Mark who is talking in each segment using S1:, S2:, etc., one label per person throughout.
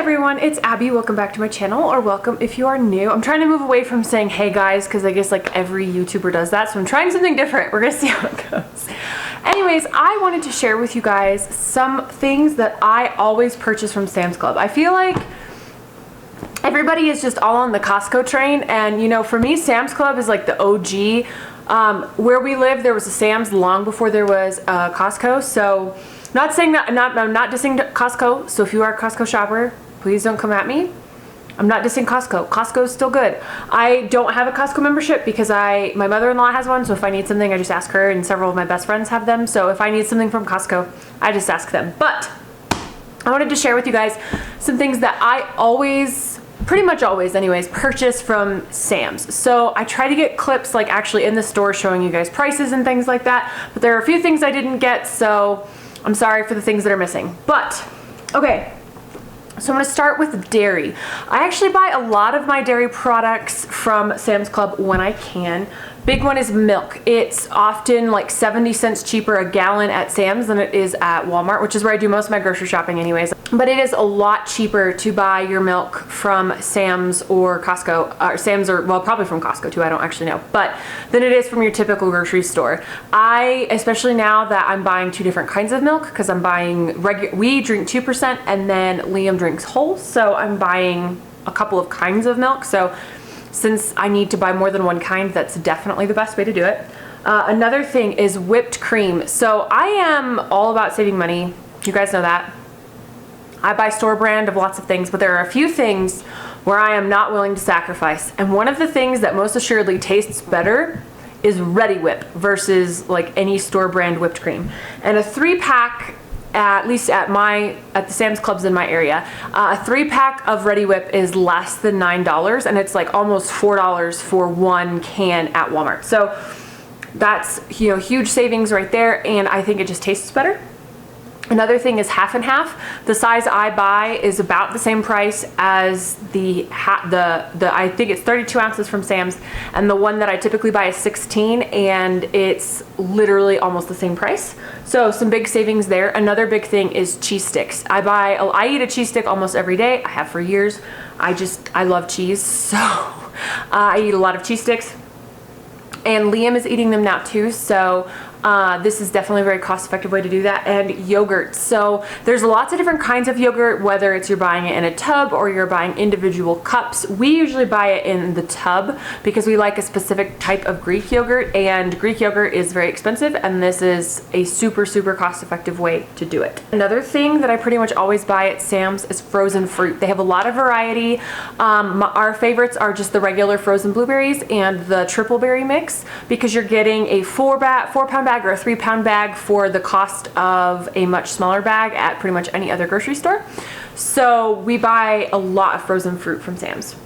S1: everyone, it's Abby. Welcome back to my channel, or welcome if you are new. I'm trying to move away from saying hey guys because I guess like every YouTuber does that, so I'm trying something different. We're gonna see how it goes. Anyways, I wanted to share with you guys some things that I always purchase from Sam's Club. I feel like everybody is just all on the Costco train, and you know, for me, Sam's Club is like the OG. Where we live, there was a Sam's long before there was Costco, so not saying that, I'm not dissing Costco, so if you are a Costco shopper, please don't come at me. I'm not dissing Costco. Costco is still good. I don't have a Costco membership because my mother-in-law has one, so if I need something, I just ask her, and several of my best friends have them, so if I need something from Costco, I just ask them. But I wanted to share with you guys some things that I always, pretty much always anyways, purchase from Sam's. So I try to get clips like actually in the store showing you guys prices and things like that, but there are a few things I didn't get, so I'm sorry for the things that are missing. But, okay, so I'm gonna start with dairy. I actually buy a lot of my dairy products from Sam's Club when I can. Big one is milk. It's often like 70 cents cheaper a gallon at Sam's than it is at Walmart, which is where I do most of my grocery shopping anyways. But it is a lot cheaper to buy your milk from Sam's or Costco, or Sam's, or well, probably from Costco too, I don't actually know, but than it is from your typical grocery store. Especially now that I'm buying two different kinds of milk, because I'm buying we drink 2% and then Liam drinks whole, so I'm buying a couple of kinds of milk. So since I need to buy more than one kind, that's definitely the best way to do it. Another thing is whipped cream. So I am all about saving money. You guys know that. I buy store brand of lots of things, but there are a few things where I am not willing to sacrifice. And one of the things that most assuredly tastes better is Ready Whip versus like any store brand whipped cream. And a 3-pack, at least at the Sam's Clubs in my area, a 3-pack of Ready Whip is less than $9, and it's like almost $4 for one can at Walmart. So that's, you know, huge savings right there, and I think it just tastes better. Another thing is half and half. The size I buy is about the same price as I think it's 32 ounces from Sam's, and the one that I typically buy is 16, and it's literally almost the same price. So some big savings there. Another big thing is cheese sticks. I eat a cheese stick almost every day. I have for years. I love cheese, so I eat a lot of cheese sticks. And Liam is eating them now too, so this is definitely a very cost-effective way to do that. And yogurt. So there's lots of different kinds of yogurt, whether it's you're buying it in a tub or you're buying individual cups. We usually buy it in the tub because we like a specific type of Greek yogurt, and Greek yogurt is very expensive, and this is a super, super cost-effective way to do it. Another thing that I pretty much always buy at Sam's is frozen fruit. They have a lot of variety. Our favorites are just the regular frozen blueberries and the triple berry mix, because you're getting a 4-pound bag or a 3-pound bag for the cost of a much smaller bag at pretty much any other grocery store. So we buy a lot of frozen fruit from Sam's.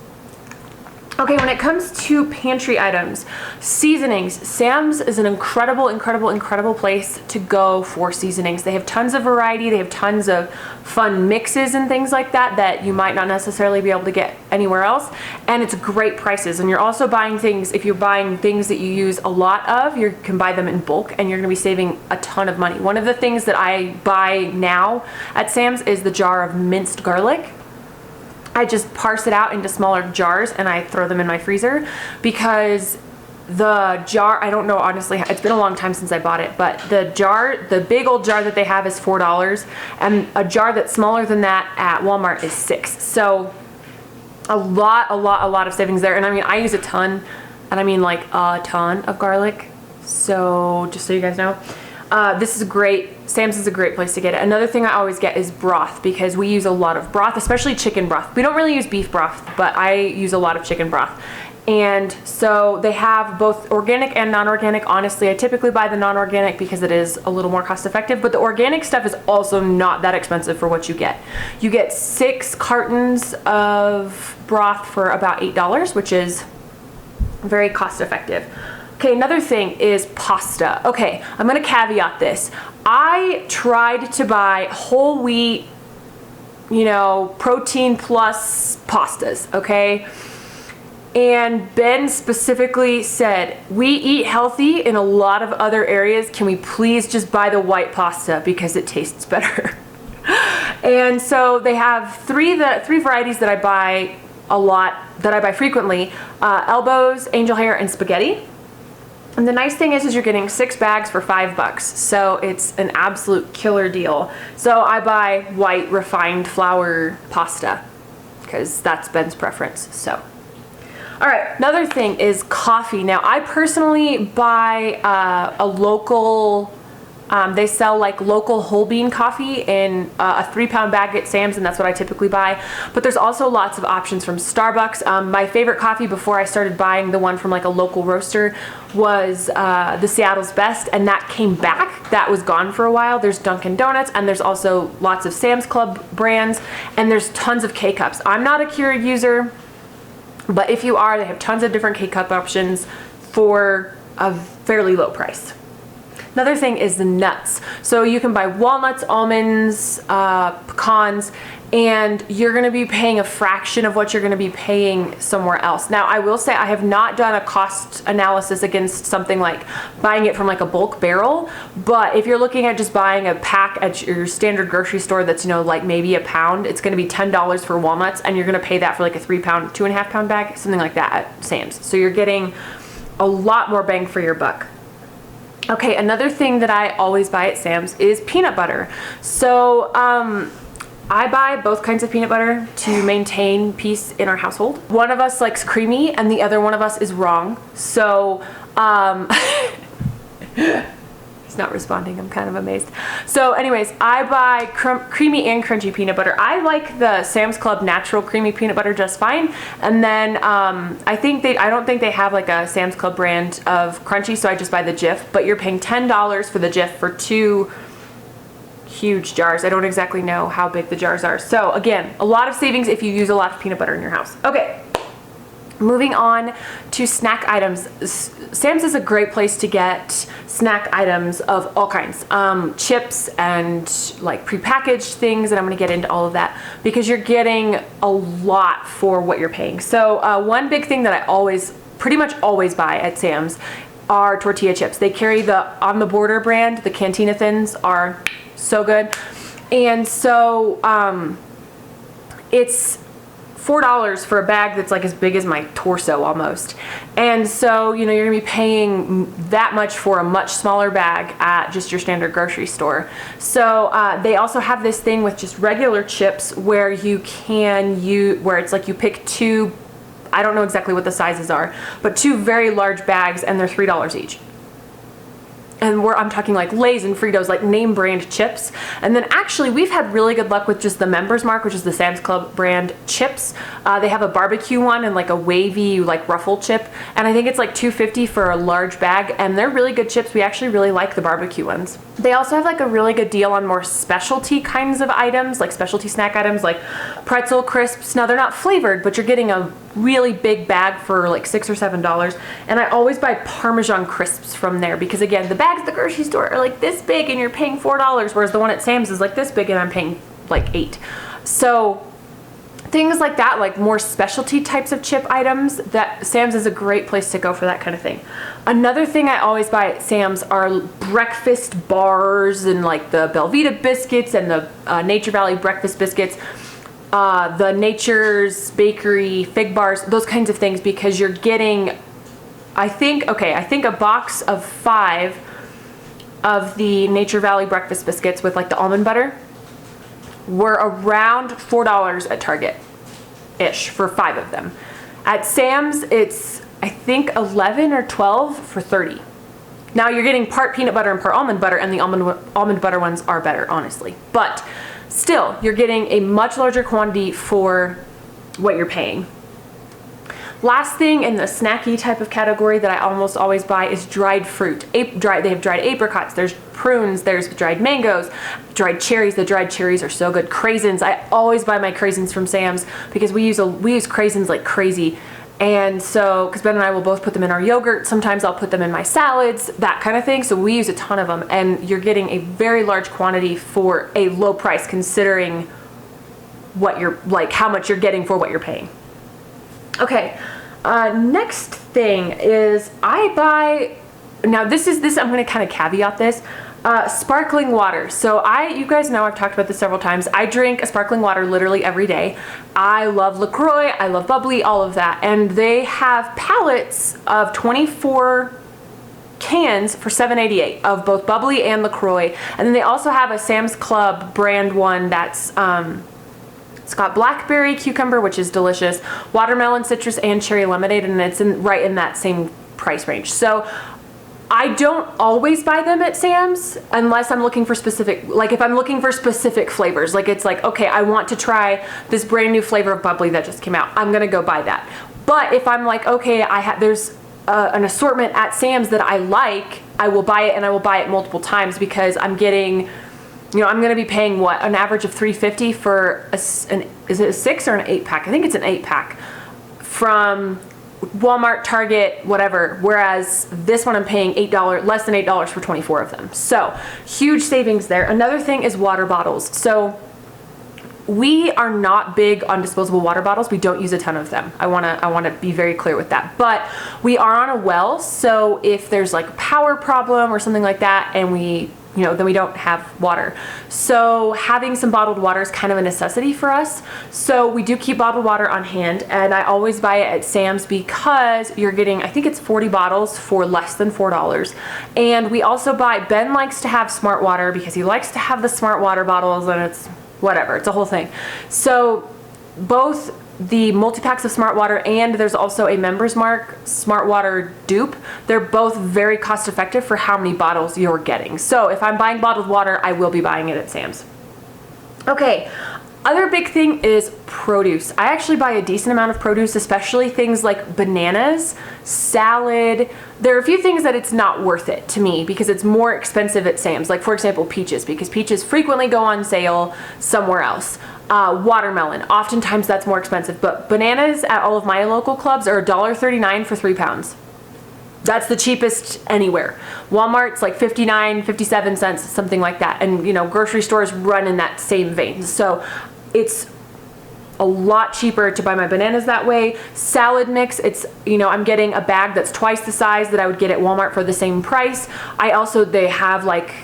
S1: Okay, when it comes to pantry items, seasonings, Sam's is an incredible, incredible, incredible place to go for seasonings. They have tons of variety. They have tons of fun mixes and things like that that you might not necessarily be able to get anywhere else. And it's great prices. And you're also buying things, if you're buying things that you use a lot of, you can buy them in bulk, and you're gonna be saving a ton of money. One of the things that I buy now at Sam's is the jar of minced garlic. I just parse it out into smaller jars and I throw them in my freezer, because the jar, I don't know, honestly, it's been a long time since I bought it, but the big old jar that they have is $4, and a jar that's smaller than that at Walmart is $6. So a lot of savings there. And I mean, I use a ton, and I mean like a ton of garlic. So just so you guys know, this is great. Sam's is a great place to get it. Another thing I always get is broth, because we use a lot of broth, especially chicken broth. We don't really use beef broth, but I use a lot of chicken broth. And so they have both organic and non-organic. Honestly, I typically buy the non-organic because it is a little more cost effective, but the organic stuff is also not that expensive for what you get. You get 6 cartons of broth for about $8, which is very cost effective. Okay, another thing is pasta. Okay, I'm gonna caveat this. I tried to buy whole wheat, you know, protein plus pastas, okay? And Ben specifically said, we eat healthy in a lot of other areas. Can we please just buy the white pasta because it tastes better? And so they have three varieties that I buy a lot, that I buy frequently: elbows, angel hair, and spaghetti. And the nice thing is you're getting 6 bags for $5, so it's an absolute killer deal. So I buy white refined flour pasta because that's Ben's preference. So, all right, another thing is coffee. Now I personally buy a local. They sell like local whole bean coffee in a 3-pound bag at Sam's, and that's what I typically buy. But there's also lots of options from Starbucks. My favorite coffee before I started buying the one from like a local roaster was the Seattle's Best, and that came back. That was gone for a while. There's Dunkin' Donuts, and there's also lots of Sam's Club brands, and there's tons of K-Cups. I'm not a Keurig user, but if you are, they have tons of different K-Cup options for a fairly low price. Another thing is the nuts. So you can buy walnuts, almonds, pecans, and you're gonna be paying a fraction of what you're gonna be paying somewhere else. Now, I will say I have not done a cost analysis against something like buying it from like a bulk barrel, but if you're looking at just buying a pack at your standard grocery store that's, you know, like maybe a pound, it's gonna be $10 for walnuts, and you're gonna pay that for like a 3-pound, 2.5-pound bag, something like that at Sam's. So you're getting a lot more bang for your buck. Okay, another thing that I always buy at Sam's is peanut butter. So I buy both kinds of peanut butter to maintain peace in our household. One of us likes creamy and the other one of us is wrong. So he's not responding. I'm kind of amazed. So anyways, I buy creamy and crunchy peanut butter. I like the Sam's Club natural creamy peanut butter just fine. And then I don't think they have like a Sam's Club brand of crunchy, so I just buy the Jif. But you're paying $10 for the Jif for 2 huge jars. I don't exactly know how big the jars are. So again, a lot of savings if you use a lot of peanut butter in your house. Okay. Moving on to snack items. Sam's is a great place to get snack items of all kinds. Chips and like prepackaged things, and I'm gonna get into all of that because you're getting a lot for what you're paying. So one big thing that I pretty much always buy at Sam's are tortilla chips. They carry the On the Border brand. The Cantina Thins are so good. And so it's $4 for a bag that's like as big as my torso almost. And so, you know, you're gonna be paying that much for a much smaller bag at just your standard grocery store. So they also have this thing with just regular chips where where it's like you pick 2, I don't know exactly what the sizes are, but 2 very large bags, and they're $3 each. And I'm talking like Lay's and Fritos, like name brand chips. And then actually we've had really good luck with just the Members Mark, which is the Sam's Club brand chips. They have a barbecue one and like a wavy like ruffle chip. And I think it's like $2.50 for a large bag, and they're really good chips. We actually really like the barbecue ones. They also have like a really good deal on more specialty kinds of items, like specialty snack items like pretzel crisps. Now they're not flavored, but you're getting a really big bag for like $6 or $7. And I always buy Parmesan crisps from there because again, the bags at the grocery store are like this big and you're paying $4, whereas the one at Sam's is like this big and I'm paying like $8. So things like that, like more specialty types of chip items, that Sam's is a great place to go for that kind of thing. Another thing I always buy at Sam's are breakfast bars and like the Belvita biscuits and the Nature Valley breakfast biscuits, the Nature's Bakery fig bars, those kinds of things, because you're getting, I think a box of 5 of the Nature Valley breakfast biscuits with like the almond butter were around $4 at Target-ish for 5 of them. At Sam's, it's I think 11 or 12 for $30. Now you're getting part peanut butter and part almond butter, and the almond butter ones are better, honestly. But still, you're getting a much larger quantity for what you're paying. Last thing in the snacky type of category that I almost always buy is dried fruit. They have dried apricots, there's prunes, there's dried mangoes, dried cherries. The dried cherries are so good. Craisins, I always buy my craisins from Sam's because we use craisins like crazy. And so, because Ben and I will both put them in our yogurt, sometimes I'll put them in my salads, that kind of thing. So we use a ton of them, and you're getting a very large quantity for a low price considering what you're, like how much you're getting for what you're paying. Okay, next thing is I buy, now this I'm going to kind of caveat this. Sparkling water. So you guys know I've talked about this several times. I drink a sparkling water literally every day. I love LaCroix, I love bubbly, all of that. And they have pallets of 24 cans for $7.88 of both bubbly and LaCroix. And then they also have a Sam's Club brand one that's it's got blackberry cucumber, which is delicious, watermelon, citrus, and cherry lemonade, and it's right in that same price range. So I don't always buy them at Sam's unless I'm looking for specific, like if I'm looking for specific flavors, like it's like, okay, I want to try this brand new flavor of bubbly that just came out, I'm gonna go buy that. But if I'm like, okay, there's an assortment at Sam's that I like, I will buy it, and I will buy it multiple times, because I'm getting, you know, I'm gonna be paying what, an average of $3.50 for is it a 6 or an 8-pack? I think it's an 8-pack from Walmart, Target, whatever, whereas this one I'm paying $8, less than $8 for 24 of them. So huge savings there. Another thing is water bottles. So we are not big on disposable water bottles. We don't use a ton of them. I wanna be very clear with that. But we are on a well, so if there's like a power problem or something like that, and then we don't have water. So having some bottled water is kind of a necessity for us. So we do keep bottled water on hand, and I always buy it at Sam's because you're getting, I think it's 40 bottles for less than $4. And we also Ben likes to have Smart Water because he likes to have the Smart Water bottles, and it's whatever, it's a whole thing. So both the multi-packs of Smart Water, and there's also a Members Mark Smart Water dupe. They're both very cost effective for how many bottles you're getting. So if I'm buying bottled water, I will be buying it at Sam's. Okay, other big thing is produce. I actually buy a decent amount of produce, especially things like bananas, salad. There are a few things that it's not worth it to me because it's more expensive at Sam's. Like for example, peaches, because peaches frequently go on sale somewhere else. Watermelon, oftentimes that's more expensive, but bananas at all of my local clubs are $1.39 for 3 pounds. That's the cheapest anywhere. Walmart's like 59, 57 cents, something like that. And you know, grocery stores run in that same vein. So it's a lot cheaper to buy my bananas that way. Salad mix, it's, you know, I'm getting a bag that's twice the size that I would get at Walmart for the same price. They have like,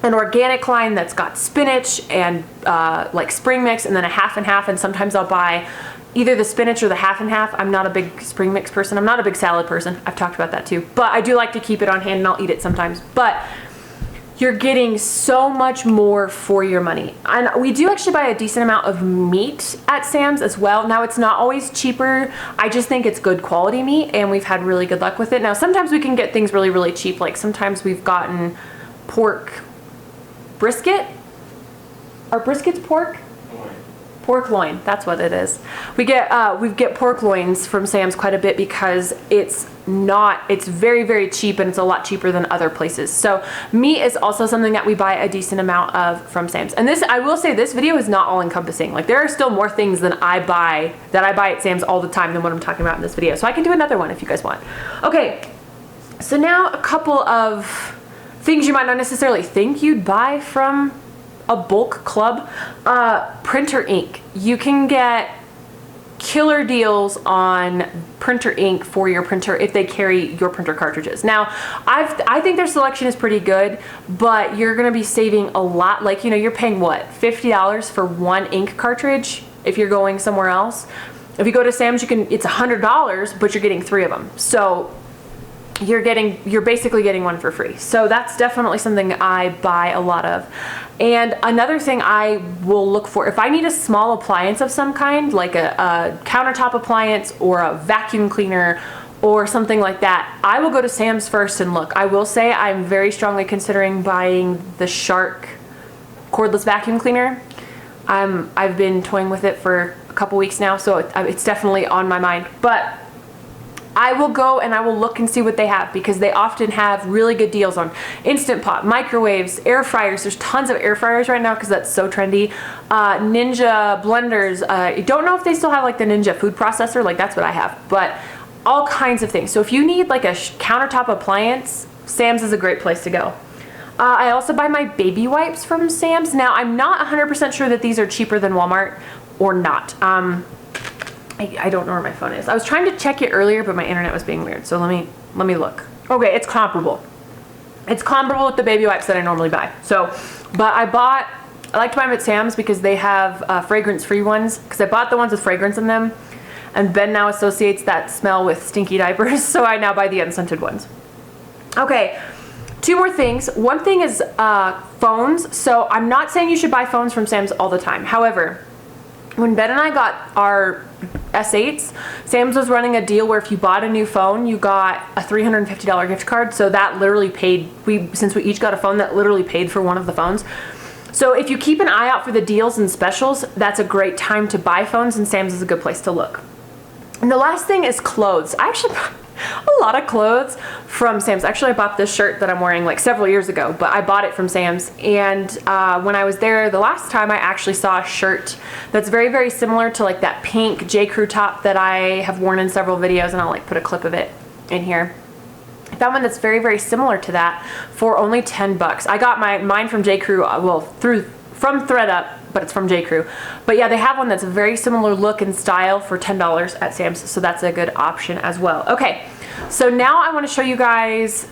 S1: an organic line that's got spinach and like spring mix, and then a half and half, and sometimes I'll buy either the spinach or the half and half. I'm not a big spring mix person. I'm not a big salad person. I've talked about that too, but I do like to keep it on hand, and I'll eat it sometimes. But you're getting so much more for your money. And we do actually buy a decent amount of meat at Sam's as well. Now, it's not always cheaper. I just think it's good quality meat, and we've had really good luck with it. Now, sometimes we can get things really, really cheap. Like sometimes we've gotten pork brisket. Are briskets pork? Pork loin, that's what it is. We get pork loins from Sam's quite a bit because it's very, very cheap, and it's a lot cheaper than other places. So meat is also something that we buy a decent amount of from Sam's. And this, I will say, this video is not all encompassing. Like there are still more things than I buy at Sam's all the time than what I'm talking about in this video. So I can do another one if you guys want. Okay, so now a couple of things you might not necessarily think you'd buy from a bulk club. Printer ink. You can get killer deals on printer ink for your printer if they carry your printer cartridges. Now, I think their selection is pretty good, but you're gonna be saving a lot. Like, you know, you're paying what, $50 for one ink cartridge if you're going somewhere else. If you go to Sam's, it's $100, but you're getting 3 of them. So you're basically getting one for free. So that's definitely something I buy a lot of. And another thing I will look for, if I need a small appliance of some kind, like a countertop appliance or a vacuum cleaner or something like that, I will go to Sam's first and look. I will say I'm very strongly considering buying the Shark cordless vacuum cleaner. I've been toying with it for a couple weeks now, so it's definitely on my mind. But I will go and I will look and see what they have, because they often have really good deals on Instant Pot, microwaves, air fryers. There's tons of air fryers right now because that's so trendy. Ninja blenders. I don't know if they still have like the Ninja food processor, like that's what I have, but all kinds of things. So if you need like a countertop appliance, Sam's is a great place to go. I also buy my baby wipes from Sam's. Now, I'm not 100% sure that these are cheaper than Walmart or not. I don't know where my phone is. I was trying to check it earlier, but my internet was being weird. So let me look. Okay, it's comparable. It's comparable with the baby wipes that I normally buy. So, but I like to buy them at Sam's because they have fragrance-free ones, because I bought the ones with fragrance in them, and Ben now associates that smell with stinky diapers, so I now buy the unscented ones. Okay, 2 more things. One thing is phones. So I'm not saying you should buy phones from Sam's all the time. However, when Ben and I got our S8s, Sam's was running a deal where if you bought a new phone, you got a $350 gift card. So that literally paid, since we each got a phone, that literally paid for one of the phones. So if you keep an eye out for the deals and specials, that's a great time to buy phones, and Sam's is a good place to look. And the last thing is clothes. I actually bought a lot of clothes from Sam's. Actually, I bought this shirt that I'm wearing like several years ago, but I bought it from Sam's. And when I was there the last time, I actually saw a shirt that's very, very similar to like that pink J. Crew top that I have worn in several videos, and I'll like put a clip of it in here. I found one that's very, very similar to that for only 10 bucks. I got mine from J. Crew, well, from ThreadUp, but it's from J. Crew. But yeah, they have one that's a very similar look and style for $10 at Sam's, so that's a good option as well. Okay, so now I want to show you guys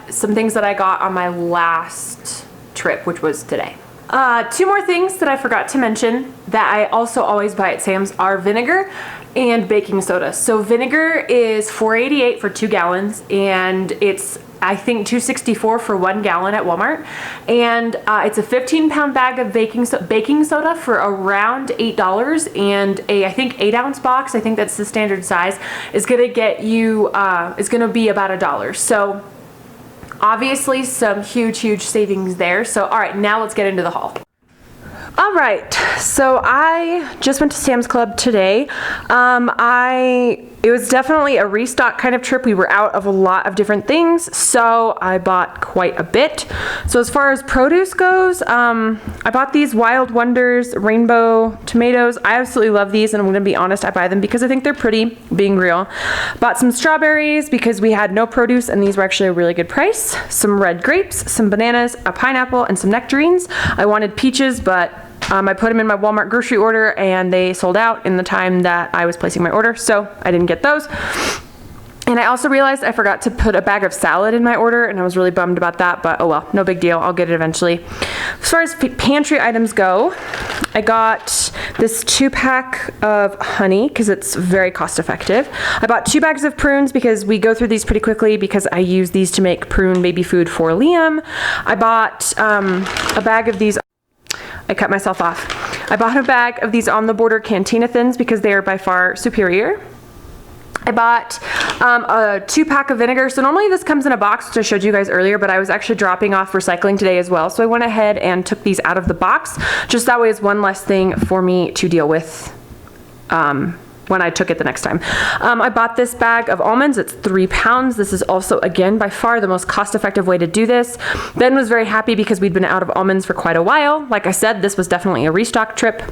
S1: some things that I got on my last trip, which was today. 2 more things that I forgot to mention that I also always buy at Sam's are vinegar and baking soda. So vinegar is $4.88 for 2 gallons, and it's I think $2.64 for 1 gallon at Walmart, and it's a 15-pound bag of baking soda for around $8, and I think 8-ounce box, I think that's the standard size, is gonna get you is gonna be about $1. So obviously some huge savings there. So all right, now let's get into the haul. All right, so I just went to Sam's Club today. It was definitely a restock kind of trip. We were out of a lot of different things, so I bought quite a bit. So as far as produce goes, I bought these Wild Wonders rainbow tomatoes. I absolutely love these, and I'm gonna be honest, I buy them because I think they're pretty, being real. Bought some strawberries because we had no produce, and these were actually a really good price. Some red grapes, some bananas, a pineapple, and some nectarines. I wanted peaches, but I put them in my Walmart grocery order and they sold out in the time that I was placing my order, so I didn't get those. And I also realized I forgot to put a bag of salad in my order, and I was really bummed about that, but oh well, no big deal, I'll get it eventually. As far as pantry items go, I got this 2-pack of honey because it's very cost effective. I bought 2 bags of prunes because we go through these pretty quickly because I use these to make prune baby food for Liam. I bought a bag of these. I cut myself off. I bought a bag of these On the Border Cantina Thins because they are by far superior. I bought a 2-pack of vinegar. So normally this comes in a box, which I showed you guys earlier, but I was actually dropping off recycling today as well. So I went ahead and took these out of the box. Just that way is one less thing for me to deal with when I took it the next time. I bought this bag of almonds. It's 3 pounds. This is also, again, by far the most cost-effective way to do this. Ben was very happy because we'd been out of almonds for quite a while. Like I said, this was definitely a restock trip.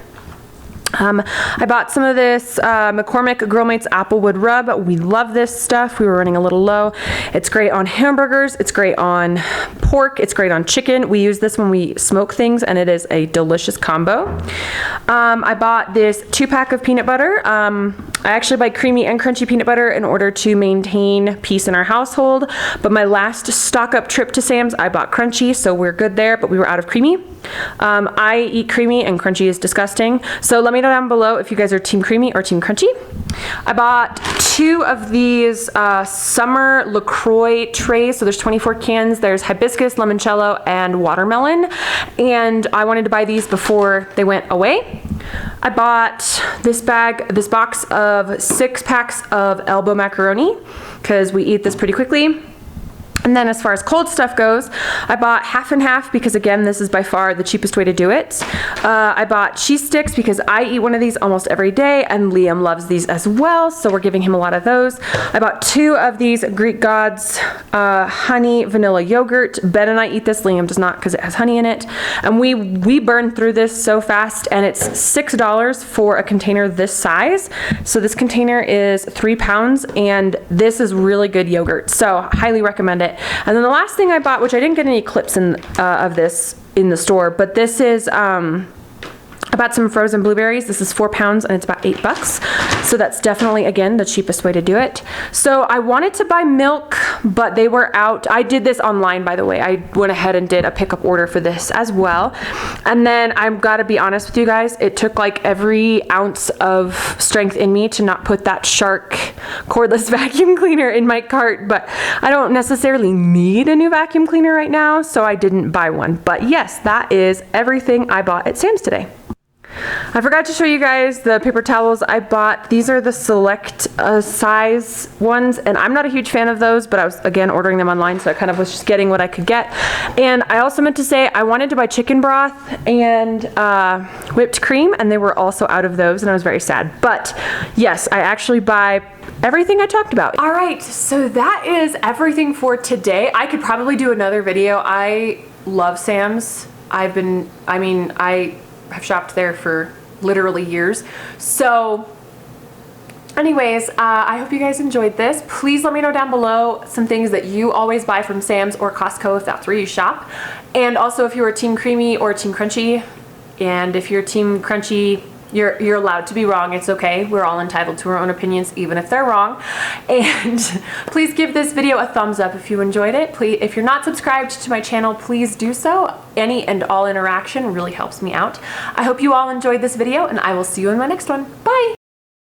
S1: I bought some of this McCormick Girl Mates Applewood Rub. We love this stuff. We were running a little low. It's great on hamburgers. It's great on pork. It's great on chicken. We use this when we smoke things, and it is a delicious combo. I bought this 2-pack of peanut butter. I actually buy creamy and crunchy peanut butter in order to maintain peace in our household, but my last stock-up trip to Sam's, I bought crunchy, so we're good there, but we were out of creamy. I eat creamy, and crunchy is disgusting, so let me know down below if you guys are team creamy or team crunchy. I bought 2 of these summer LaCroix trays, so there's 24 cans. There's hibiscus, limoncello, and watermelon, and I wanted to buy these before they went away. I bought this box of 6 packs of elbow macaroni because we eat this pretty quickly. And then as far as cold stuff goes, I bought half and half because, again, this is by far the cheapest way to do it. I bought cheese sticks because I eat one of these almost every day, and Liam loves these as well, so we're giving him a lot of those. I bought 2 of these Greek Gods honey vanilla yogurt. Ben and I eat this. Liam does not because it has honey in it. And we burn through this so fast, and it's $6 for a container this size. So this container is 3 pounds, and this is really good yogurt, so highly recommend it. And then the last thing I bought, which I didn't get any clips of this in the store, but this is I bought some frozen blueberries. This is 4 pounds and it's about $8. So that's definitely, again, the cheapest way to do it. So I wanted to buy milk, but they were out. I did this online, by the way. I went ahead and did a pickup order for this as well. And then I've got to be honest with you guys, it took like every ounce of strength in me to not put that Shark cordless vacuum cleaner in my cart, but I don't necessarily need a new vacuum cleaner right now, so I didn't buy one. But yes, that is everything I bought at Sam's today. I forgot to show you guys the paper towels I bought. These are the select size ones, and I'm not a huge fan of those, but I was, again, ordering them online, so I kind of was just getting what I could get. And I also meant to say I wanted to buy chicken broth and whipped cream, and they were also out of those, and I was very sad. But yes, I actually buy everything I talked about. All right, so that is everything for today. I could probably do another video. I love Sam's. I have shopped there for literally years. So anyways, I hope you guys enjoyed this. Please let me know down below some things that you always buy from Sam's or Costco if that's where you shop. And also if you are team creamy or team crunchy. And if you're team crunchy, you're allowed to be wrong. It's okay. We're all entitled to our own opinions, even if they're wrong. And please give this video a thumbs up if you enjoyed it. Please, if you're not subscribed to my channel, please do so. Any and all interaction really helps me out. I hope you all enjoyed this video, and I will see you in my next one. Bye.